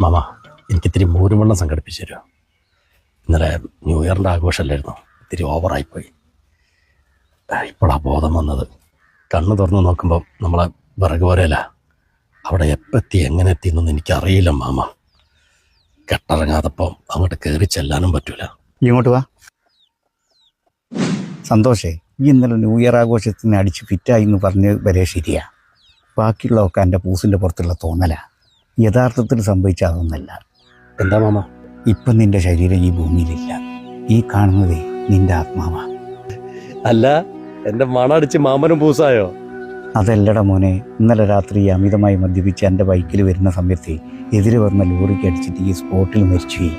Mama എനിക്കിത്തിരി മോരുവെള്ളം സംഘടിപ്പിച്ചു തരുമോ? ഇന്നലെ ന്യൂ ഇയറിൻ്റെ ആഘോഷമല്ലായിരുന്നു, ഇത്തിരി ഓവറായിപ്പോയി. ഇപ്പോഴാണ് ബോധം വന്നത്. കണ്ണ് തുറന്ന് നോക്കുമ്പോൾ നമ്മളെ വിറക് പോരല്ല. അവിടെ എപ്പെത്തി എങ്ങനെ എത്തിയെന്നൊന്നും എനിക്കറിയില്ല മാമ. കെട്ടിറങ്ങാതപ്പോൾ അങ്ങോട്ട് കയറി ചെല്ലാനും പറ്റൂല. ഇങ്ങോട്ട് വാ. സന്തോഷേ, ഈ ഇന്നലെ ന്യൂ ഇയർ ആഘോഷത്തിന് അടിച്ച് ഫിറ്റായി എന്ന് പറഞ്ഞ് വരെ ശരിയാ. ബാക്കിയുള്ളതൊക്കെ എൻ്റെ പൂസിൻ്റെ പുറത്തുള്ള തോന്നലാ. യഥാർത്ഥത്തിൽ സംഭവിച്ച അതൊന്നല്ല. എന്താ മാമ? ഇപ്പം നിന്റെ ശരീരം ഈ ഭൂമിയിലില്ല. ഈ കാണുന്നതേ നിന്റെ ആത്മാവാ. അല്ല, എൻ്റെ മണടിച്ച് മാമനും പൂസായോ? അതല്ലട മോനെ, ഇന്നലെ രാത്രി അമിതമായി മദ്യപിച്ച് എൻ്റെ ബൈക്കിൽ വരുന്ന സമയത്ത് എതിരെ വന്ന ലോറിക്ക് അടിച്ചിട്ട് ഈ സ്പോട്ടിൽ മരിച്ചുപോയി.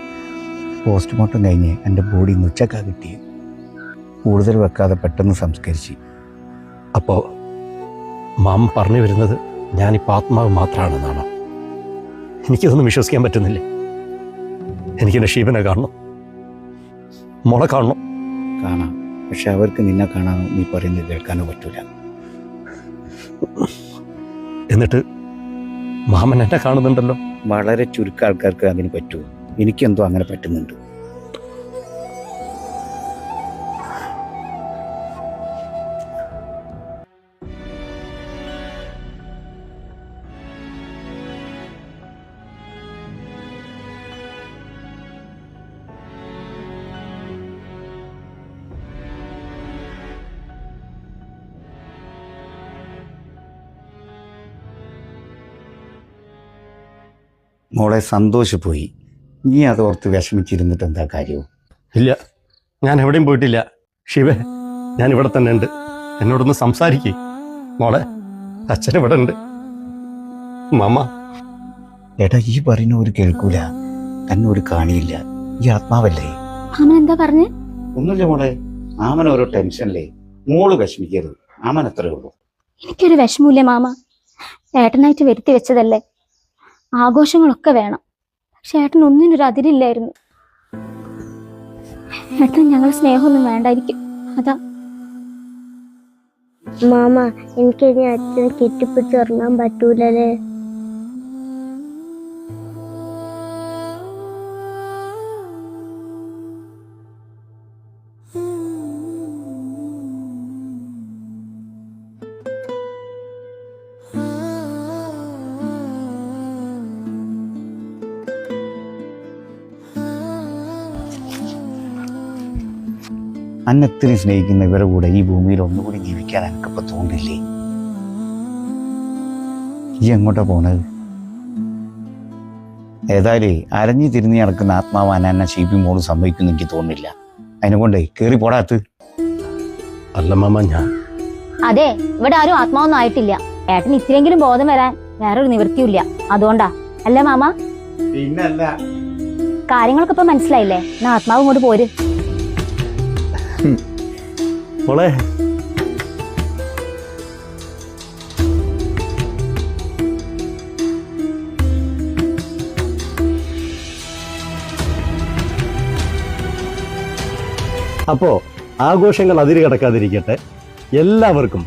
പോസ്റ്റ്മോർട്ടം കഴിഞ്ഞ് എൻ്റെ ബോഡി ഉച്ചക്കാ കിട്ടി. കൂടുതൽ വെക്കാതെ പെട്ടെന്ന് സംസ്കരിച്ച്. അപ്പോൾ മാമ പറഞ്ഞു വരുന്നത് ഞാനിപ്പോൾ ആത്മാവ് മാത്രമാണെന്നാണോ? എനിക്കിതൊന്നും വിശ്വസിക്കാൻ പറ്റുന്നില്ലേ. എനിക്ക് നഷീബിനെ കാണണം, മോളെ കാണണം. കാണാം, പക്ഷെ അവർക്ക് നിന്നെ കാണാനോ നീ പറയുന്നത് കേൾക്കാനോ പറ്റൂല. എന്നിട്ട് മാമൻ എന്നെ കാണുന്നുണ്ടല്ലോ. വളരെ ചുരുക്കം ആൾക്കാർക്ക് അതിന് പറ്റൂ. എനിക്കെന്തോ അങ്ങനെ പറ്റുന്നുണ്ട്. മോളെ സന്തോഷം പോയി. നീ അതോർത്ത് വിഷമിച്ചിരുന്നിട്ട് എന്താ കാര്യവും? ഇല്ല, ഞാൻ എവിടെയും പോയിട്ടില്ല. ശിവേ, ഞാൻ ഇവിടെ തന്നെ ഉണ്ട്. എന്നോടൊന്ന് സംസാരിക്കേ. മോളെ, അച്ഛൻ ഇവിടെ ഉണ്ട്. മാമ. ഏട്ടാ, ഈ പറയുന്ന ഒരു കേൾക്കൂല, തന്നെ ഒരു കാണിയില്ല. ഈ ആത്മാവല്ലേ. എന്താ പറഞ്ഞേ? ഒന്നുമില്ല മോളെ, ആമൻ ഓരോ ടെൻഷനല്ലേ. മോള് വിഷമിക്കരുത്. ആമൻ എത്രയേ ഉള്ളൂ. എനിക്കൊരു വിഷമമില്ല മാമ. ഏട്ടനായിട്ട് വരുത്തി വെച്ചതല്ലേ. ആഘോഷങ്ങളൊക്കെ വേണം, പക്ഷെ ഏട്ടൻ ഒന്നിനൊരു അതിരില്ലായിരുന്നു. ഏട്ടൻ ഞങ്ങളെ സ്നേഹമൊന്നും വേണ്ടായിരിക്കും, അതാ. മാമ, എനിക്ക് ഇനി അച്ഛനെ കെട്ടിപ്പിടിച്ച് ഉറങ്ങാൻ പറ്റൂലേ? അന്നത്തിരി സ്നേഹിക്കുന്ന ഇവരുടെ കൂടെ ഈ ഭൂമിയിൽ ഒന്നുകൂടി ജീവിക്കാൻ എനിക്കിപ്പോൾ തോന്നില്ലേ? ഈ എങ്ങോട്ടാ പോണത്? ഏതായാലും അരഞ്ഞു തിരിഞ്ഞ് നടക്കുന്ന ആത്മാവാൻ എന്നെ ഷീപ്പി മോള് സംഭവിക്കുന്നു എനിക്ക് തോന്നുന്നില്ല. അതിനെ കൊണ്ടേ കയറി പോടാത്ത്. അല്ല മാമ, ഞാൻ അതെ, ഇവിടെ ആരും ആത്മാവൊന്നും ആയിട്ടില്ല. ഏട്ടന് ഇത്തിരിയെങ്കിലും ബോധം വരാൻ വേറൊരു നിവൃത്തിയില്ല, അതുകൊണ്ടാ. അല്ല മാമ? പിന്നല്ല. കാര്യങ്ങളൊക്കെ ഇപ്പൊ മനസ്സിലായില്ലേ? എന്നാ ആത്മാവ് ഇങ്ങോട്ട് പോര്. മോളെ, അപ്പോ ആഘോഷങ്ങൾ അതിര് കടക്കാതിരിക്കട്ടെ. എല്ലാവർക്കും